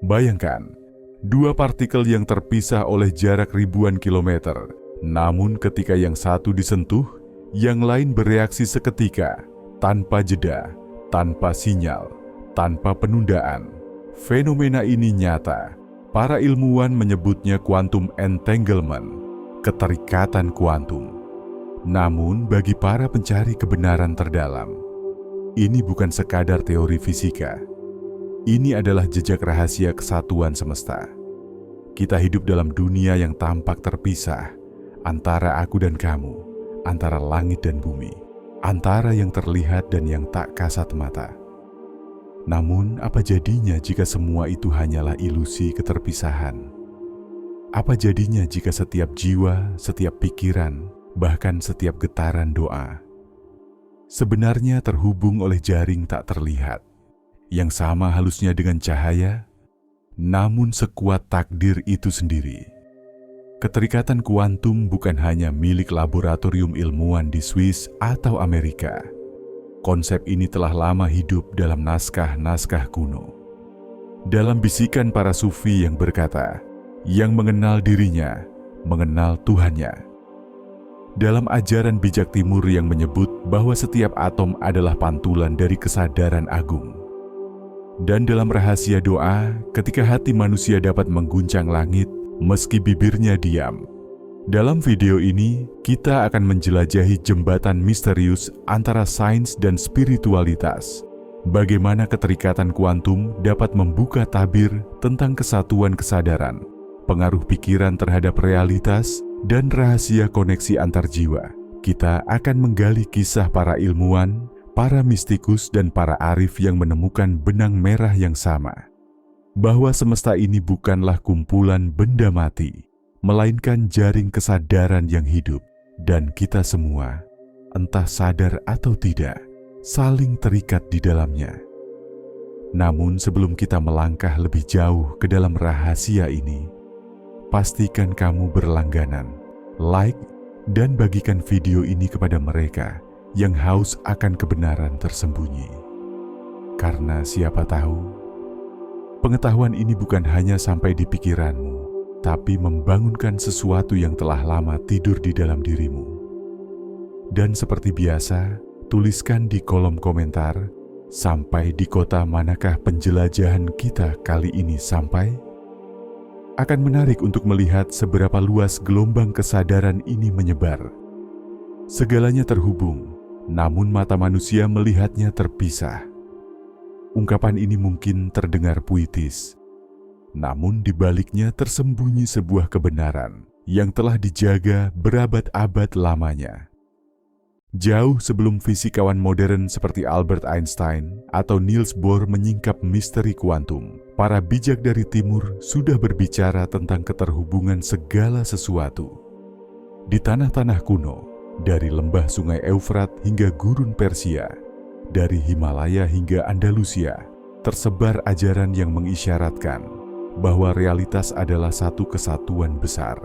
Bayangkan, dua partikel yang terpisah oleh jarak ribuan kilometer, namun ketika yang satu disentuh, yang lain bereaksi seketika, tanpa jeda, tanpa sinyal, tanpa penundaan. Fenomena ini nyata. Para ilmuwan menyebutnya quantum entanglement, keterikatan kuantum. Namun bagi para pencari kebenaran terdalam, ini bukan sekadar teori fisika. Ini adalah jejak rahasia kesatuan semesta. Kita hidup dalam dunia yang tampak terpisah, antara aku dan kamu, antara langit dan bumi, antara yang terlihat dan yang tak kasat mata. Namun, apa jadinya jika semua itu hanyalah ilusi keterpisahan? Apa jadinya jika setiap jiwa, setiap pikiran, bahkan setiap getaran doa sebenarnya terhubung oleh jaring tak terlihat, yang sama halusnya dengan cahaya, namun sekuat takdir itu sendiri? Keterikatan kuantum bukan hanya milik laboratorium ilmuwan di Swiss atau Amerika. Konsep ini telah lama hidup dalam naskah-naskah kuno. Dalam bisikan para sufi yang berkata, yang mengenal dirinya, mengenal Tuhannya. Dalam ajaran bijak timur yang menyebut bahwa setiap atom adalah pantulan dari kesadaran agung. Dan dalam rahasia doa, ketika hati manusia dapat mengguncang langit, meski bibirnya diam. Dalam video ini, kita akan menjelajahi jembatan misterius antara sains dan spiritualitas. Bagaimana keterikatan kuantum dapat membuka tabir tentang kesatuan kesadaran, pengaruh pikiran terhadap realitas, dan rahasia koneksi antar jiwa. Kita akan menggali kisah para ilmuwan, para mistikus, dan para arif yang menemukan benang merah yang sama. Bahwa semesta ini bukanlah kumpulan benda mati, melainkan jaring kesadaran yang hidup, dan kita semua, entah sadar atau tidak, saling terikat di dalamnya. Namun sebelum kita melangkah lebih jauh ke dalam rahasia ini, pastikan kamu berlangganan, like, dan bagikan video ini kepada mereka yang haus akan kebenaran tersembunyi. Karena siapa tahu, pengetahuan ini bukan hanya sampai di pikiranmu, tapi membangunkan sesuatu yang telah lama tidur di dalam dirimu. Dan seperti biasa, tuliskan di kolom komentar, sampai di kota manakah penjelajahan kita kali ini sampai? Akan menarik untuk melihat seberapa luas gelombang kesadaran ini menyebar. Segalanya terhubung, namun mata manusia melihatnya terpisah. Ungkapan ini mungkin terdengar puitis, namun di baliknya tersembunyi sebuah kebenaran yang telah dijaga berabad-abad lamanya. Jauh sebelum fisikawan modern seperti Albert Einstein atau Niels Bohr menyingkap misteri kuantum, para bijak dari timur sudah berbicara tentang keterhubungan segala sesuatu. Di tanah-tanah kuno, dari lembah sungai Eufrat hingga gurun Persia, dari Himalaya hingga Andalusia, tersebar ajaran yang mengisyaratkan bahwa realitas adalah satu kesatuan besar,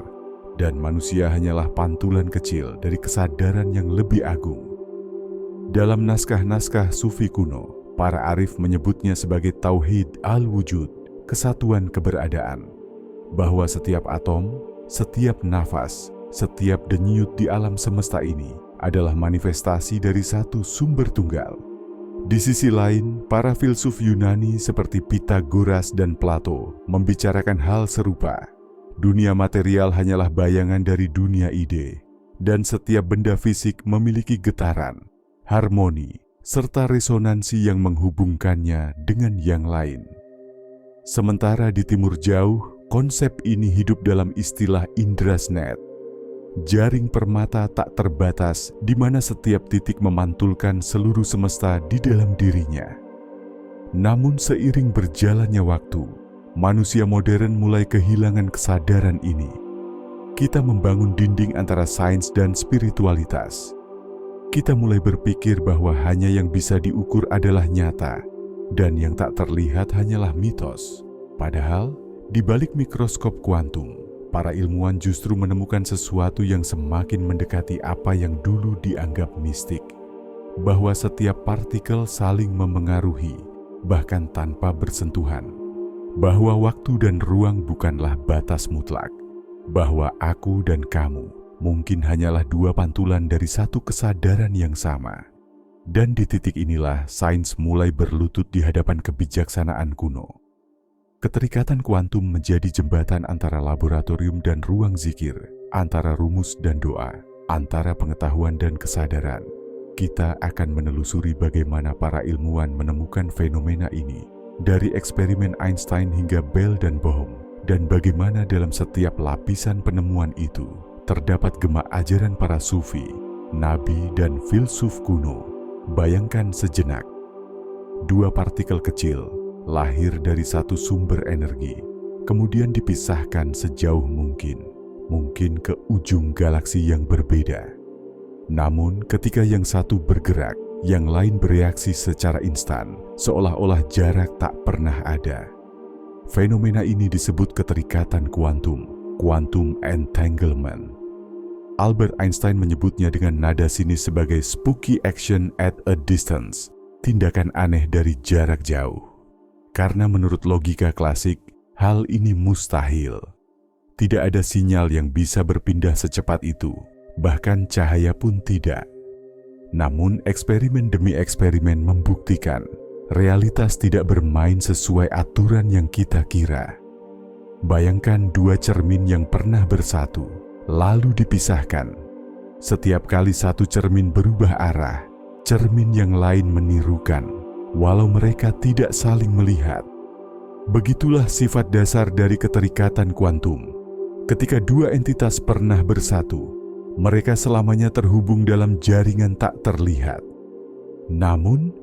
dan manusia hanyalah pantulan kecil dari kesadaran yang lebih agung. Dalam naskah-naskah sufi kuno, para arif menyebutnya sebagai tauhid al-wujud, kesatuan keberadaan, bahwa setiap atom, setiap nafas, setiap denyut di alam semesta ini adalah manifestasi dari satu sumber tunggal. Di sisi lain, para filsuf Yunani seperti Pythagoras dan Plato membicarakan hal serupa. Dunia material hanyalah bayangan dari dunia ide, dan setiap benda fisik memiliki getaran, harmoni, serta resonansi yang menghubungkannya dengan yang lain. Sementara di timur jauh, konsep ini hidup dalam istilah Indrasnet, jaring permata tak terbatas di mana setiap titik memantulkan seluruh semesta di dalam dirinya. Namun seiring berjalannya waktu, manusia modern mulai kehilangan kesadaran ini. Kita membangun dinding antara sains dan spiritualitas. Kita mulai berpikir bahwa hanya yang bisa diukur adalah nyata, dan yang tak terlihat hanyalah mitos. Padahal, di balik mikroskop kuantum, para ilmuwan justru menemukan sesuatu yang semakin mendekati apa yang dulu dianggap mistik, bahwa setiap partikel saling memengaruhi, bahkan tanpa bersentuhan. bahwa waktu dan ruang bukanlah batas mutlak, bahwa aku dan kamu mungkin hanyalah dua pantulan dari satu kesadaran yang sama. Dan di titik inilah sains mulai berlutut di hadapan kebijaksanaan kuno. Keterikatan kuantum menjadi jembatan antara laboratorium dan ruang zikir, antara rumus dan doa, antara pengetahuan dan kesadaran. Kita akan menelusuri bagaimana para ilmuwan menemukan fenomena ini, dari eksperimen Einstein hingga Bell dan Bohm, dan bagaimana dalam setiap lapisan penemuan itu terdapat gema ajaran para sufi, nabi, dan filsuf kuno. Bayangkan sejenak, dua partikel kecil lahir dari satu sumber energi, kemudian dipisahkan sejauh mungkin ke ujung galaksi yang berbeda. Namun ketika yang satu bergerak, yang lain bereaksi secara instan, seolah-olah jarak tak pernah ada. Fenomena ini disebut keterikatan kuantum, quantum entanglement. Albert Einstein menyebutnya dengan nada sinis sebagai spooky action at a distance, tindakan aneh dari jarak jauh. Karena menurut logika klasik, hal ini mustahil. Tidak ada sinyal yang bisa berpindah secepat itu, bahkan cahaya pun tidak. Namun eksperimen demi eksperimen membuktikan realitas tidak bermain sesuai aturan yang kita kira. Bayangkan dua cermin yang pernah bersatu, lalu dipisahkan. Setiap kali satu cermin berubah arah, cermin yang lain menirukan, walau mereka tidak saling melihat. Begitulah sifat dasar dari keterikatan kuantum. Ketika dua entitas pernah bersatu, mereka selamanya terhubung dalam jaringan tak terlihat. Namun,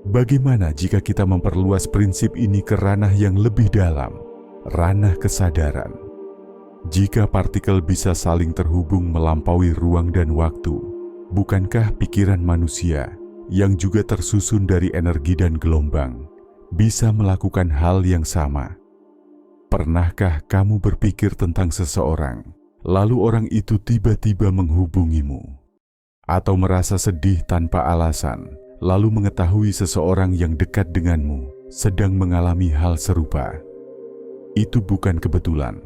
bagaimana jika kita memperluas prinsip ini ke ranah yang lebih dalam, ranah kesadaran? Jika partikel bisa saling terhubung melampaui ruang dan waktu, bukankah pikiran manusia yang juga tersusun dari energi dan gelombang bisa melakukan hal yang sama? Pernahkah kamu berpikir tentang seseorang, lalu orang itu tiba-tiba menghubungimu? Atau merasa sedih tanpa alasan, lalu mengetahui seseorang yang dekat denganmu sedang mengalami hal serupa? Itu bukan kebetulan.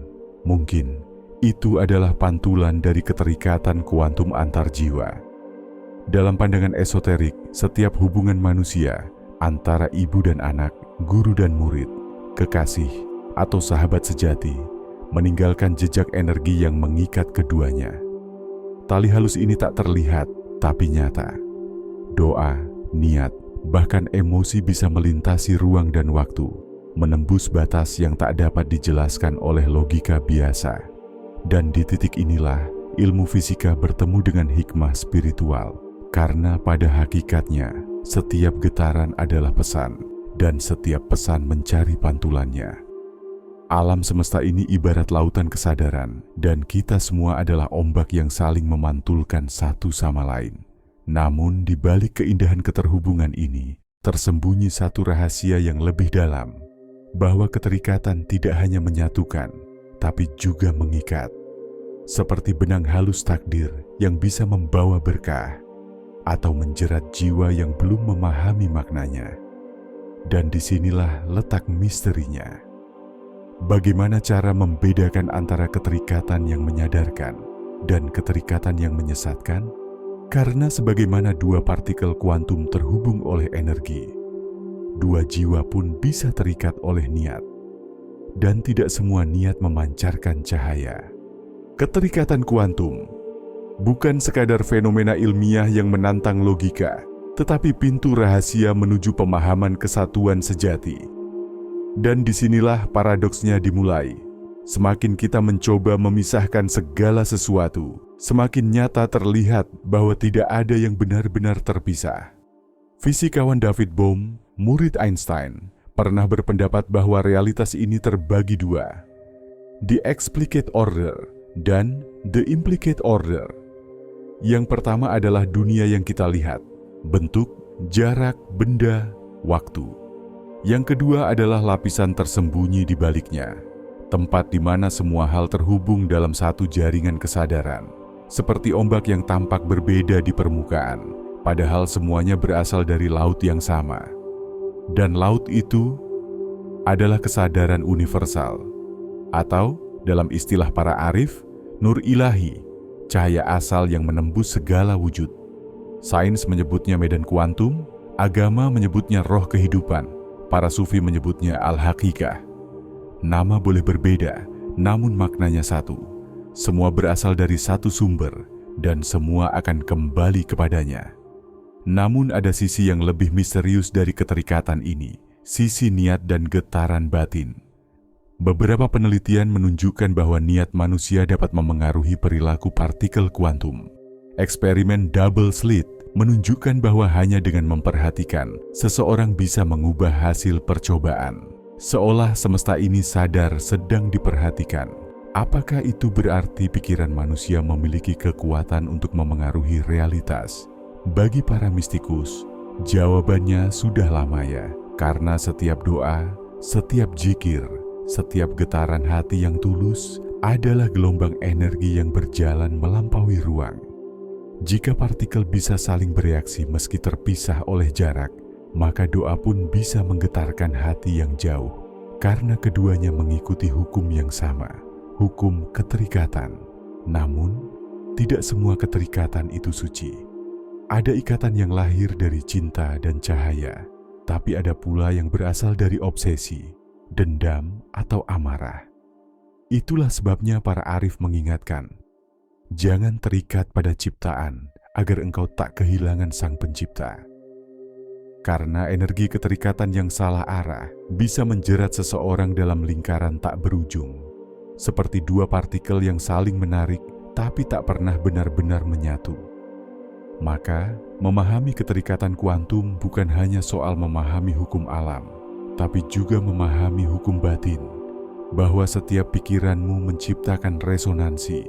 Mungkin itu adalah pantulan dari keterikatan kuantum antar jiwa. Dalam pandangan esoterik, setiap hubungan manusia antara ibu dan anak, guru dan murid, kekasih, atau sahabat sejati meninggalkan jejak energi yang mengikat keduanya. Tali halus ini tak terlihat, tapi nyata. Doa, niat, bahkan emosi bisa melintasi ruang dan waktu, menembus batas yang tak dapat dijelaskan oleh logika biasa. Dan di titik inilah ilmu fisika bertemu dengan hikmah spiritual, karena pada hakikatnya setiap getaran adalah pesan, dan setiap pesan mencari pantulannya. Alam semesta ini ibarat lautan kesadaran, dan kita semua adalah ombak yang saling memantulkan satu sama lain. Namun di balik keindahan keterhubungan ini, tersembunyi satu rahasia yang lebih dalam, bahwa keterikatan tidak hanya menyatukan, tapi juga mengikat. Seperti benang halus takdir yang bisa membawa berkah, atau menjerat jiwa yang belum memahami maknanya. Dan disinilah letak misterinya. Bagaimana cara membedakan antara keterikatan yang menyadarkan dan keterikatan yang menyesatkan? Karena sebagaimana dua partikel kuantum terhubung oleh energi, dua jiwa pun bisa terikat oleh niat. Dan tidak semua niat memancarkan cahaya. Keterikatan kuantum bukan sekadar fenomena ilmiah yang menantang logika, tetapi pintu rahasia menuju pemahaman kesatuan sejati. Dan disinilah paradoksnya dimulai. Semakin kita mencoba memisahkan segala sesuatu, semakin nyata terlihat bahwa tidak ada yang benar-benar terpisah. Fisikawan David Bohm, murid Einstein, pernah berpendapat bahwa realitas ini terbagi dua, the explicate order dan the implicate order. Yang pertama adalah dunia yang kita lihat, bentuk, jarak, benda, waktu. Yang kedua adalah lapisan tersembunyi di baliknya, tempat di mana semua hal terhubung dalam satu jaringan kesadaran, seperti ombak yang tampak berbeda di permukaan, padahal semuanya berasal dari laut yang sama. Dan laut itu adalah kesadaran universal, atau dalam istilah para arif, nur ilahi, cahaya asal yang menembus segala wujud. Sains menyebutnya medan kuantum, agama menyebutnya roh kehidupan, para sufi menyebutnya al-haqiqah. Nama boleh berbeda, namun maknanya satu. Semua berasal dari satu sumber, dan semua akan kembali kepadanya. Namun ada sisi yang lebih misterius dari keterikatan ini, sisi niat dan getaran batin. Beberapa penelitian menunjukkan bahwa niat manusia dapat memengaruhi perilaku partikel kuantum. Eksperimen double slit menunjukkan bahwa hanya dengan memperhatikan, seseorang bisa mengubah hasil percobaan. Seolah semesta ini sadar sedang diperhatikan. Apakah itu berarti pikiran manusia memiliki kekuatan untuk memengaruhi realitas? Bagi para mistikus, jawabannya sudah lama ya, karena setiap doa, setiap zikir, setiap getaran hati yang tulus adalah gelombang energi yang berjalan melampaui ruang. Jika partikel bisa saling bereaksi meski terpisah oleh jarak, maka doa pun bisa menggetarkan hati yang jauh, karena keduanya mengikuti hukum yang sama, hukum keterikatan. Namun, tidak semua keterikatan itu suci. Ada ikatan yang lahir dari cinta dan cahaya, tapi ada pula yang berasal dari obsesi, dendam, atau amarah. Itulah sebabnya para arif mengingatkan, jangan terikat pada ciptaan agar engkau tak kehilangan sang pencipta. Karena energi keterikatan yang salah arah bisa menjerat seseorang dalam lingkaran tak berujung, seperti dua partikel yang saling menarik tapi tak pernah benar-benar menyatu. Maka, memahami keterikatan kuantum bukan hanya soal memahami hukum alam, tapi juga memahami hukum batin, bahwa setiap pikiranmu menciptakan resonansi,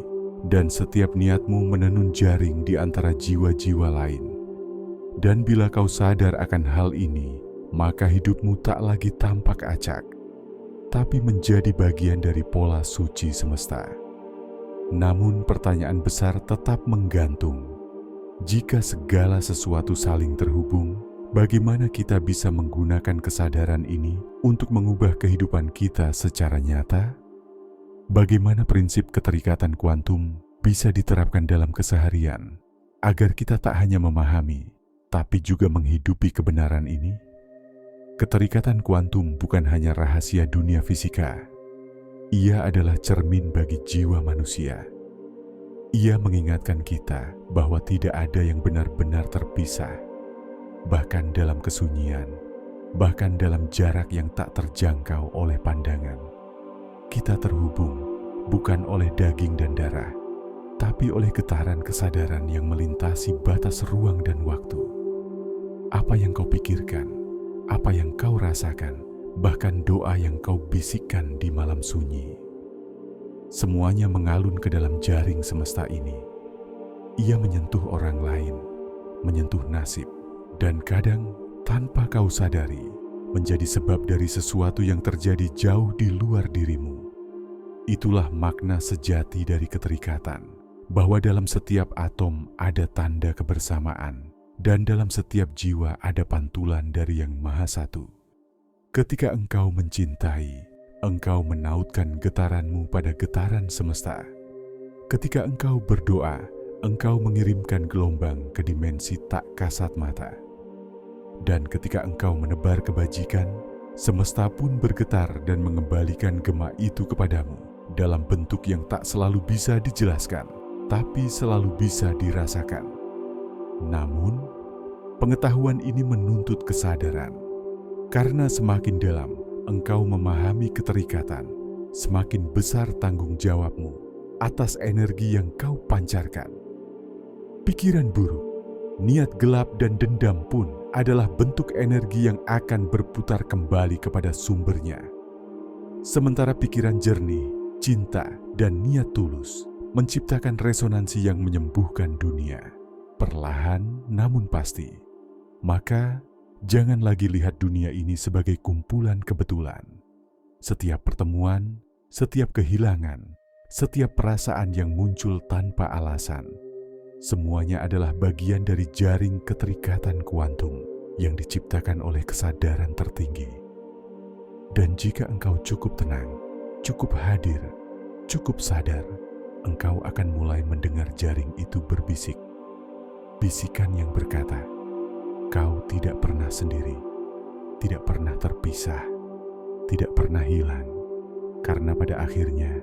dan setiap niatmu menenun jaring di antara jiwa-jiwa lain. Dan bila kau sadar akan hal ini, maka hidupmu tak lagi tampak acak, tapi menjadi bagian dari pola suci semesta. Namun pertanyaan besar tetap menggantung. Jika segala sesuatu saling terhubung, bagaimana kita bisa menggunakan kesadaran ini untuk mengubah kehidupan kita secara nyata? Bagaimana prinsip keterikatan kuantum bisa diterapkan dalam keseharian, agar kita tak hanya memahami, tapi juga menghidupi kebenaran ini? Keterikatan kuantum bukan hanya rahasia dunia fisika. Ia adalah cermin bagi jiwa manusia. Ia mengingatkan kita bahwa tidak ada yang benar-benar terpisah, bahkan dalam kesunyian, bahkan dalam jarak yang tak terjangkau oleh pandangan. Kita terhubung bukan oleh daging dan darah, tapi oleh getaran kesadaran yang melintasi batas ruang dan waktu. Apa yang kau pikirkan, apa yang kau rasakan, bahkan doa yang kau bisikkan di malam sunyi, semuanya mengalun ke dalam jaring semesta ini. Ia menyentuh orang lain, menyentuh nasib, dan kadang tanpa kau sadari, menjadi sebab dari sesuatu yang terjadi jauh di luar dirimu. Itulah makna sejati dari keterikatan, bahwa dalam setiap atom ada tanda kebersamaan, dan dalam setiap jiwa ada pantulan dari Yang Maha Satu. Ketika engkau mencintai, engkau menautkan getaranmu pada getaran semesta. Ketika engkau berdoa, engkau mengirimkan gelombang ke dimensi tak kasat mata. Dan ketika engkau menebar kebajikan, semesta pun bergetar dan mengembalikan gema itu kepadamu dalam bentuk yang tak selalu bisa dijelaskan, tapi selalu bisa dirasakan. Namun, pengetahuan ini menuntut kesadaran, karena semakin dalam engkau memahami keterikatan, semakin besar tanggung jawabmu atas energi yang kau pancarkan. Pikiran buruk, niat gelap dan dendam pun adalah bentuk energi yang akan berputar kembali kepada sumbernya. Sementara pikiran jernih, cinta, dan niat tulus menciptakan resonansi yang menyembuhkan dunia, perlahan namun pasti. Maka, jangan lagi lihat dunia ini sebagai kumpulan kebetulan. Setiap pertemuan, setiap kehilangan, setiap perasaan yang muncul tanpa alasan, semuanya adalah bagian dari jaring keterikatan kuantum yang diciptakan oleh kesadaran tertinggi. Dan jika engkau cukup tenang, cukup hadir, cukup sadar, engkau akan mulai mendengar jaring itu berbisik. Bisikan yang berkata, kau tidak pernah sendiri, tidak pernah terpisah, tidak pernah hilang. Karena pada akhirnya,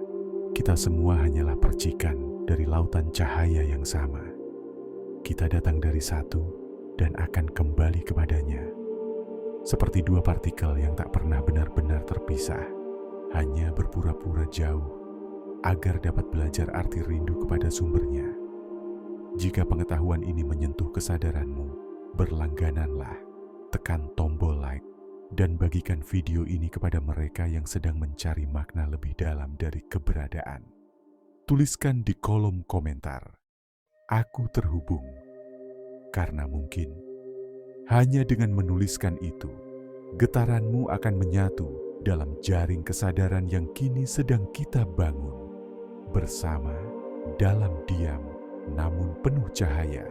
kita semua hanyalah percikan dari lautan cahaya yang sama. Kita datang dari satu dan akan kembali kepadanya. Seperti dua partikel yang tak pernah benar-benar terpisah, hanya berpura-pura jauh agar dapat belajar arti rindu kepada sumbernya. Jika pengetahuan ini menyentuh kesadaranmu, berlanggananlah, tekan tombol like, dan bagikan video ini kepada mereka yang sedang mencari makna lebih dalam dari keberadaan. Tuliskan di kolom komentar, "Aku terhubung," karena mungkin hanya dengan menuliskan itu, getaranmu akan menyatu dalam jaring kesadaran yang kini sedang kita bangun bersama dalam diam namun penuh cahaya.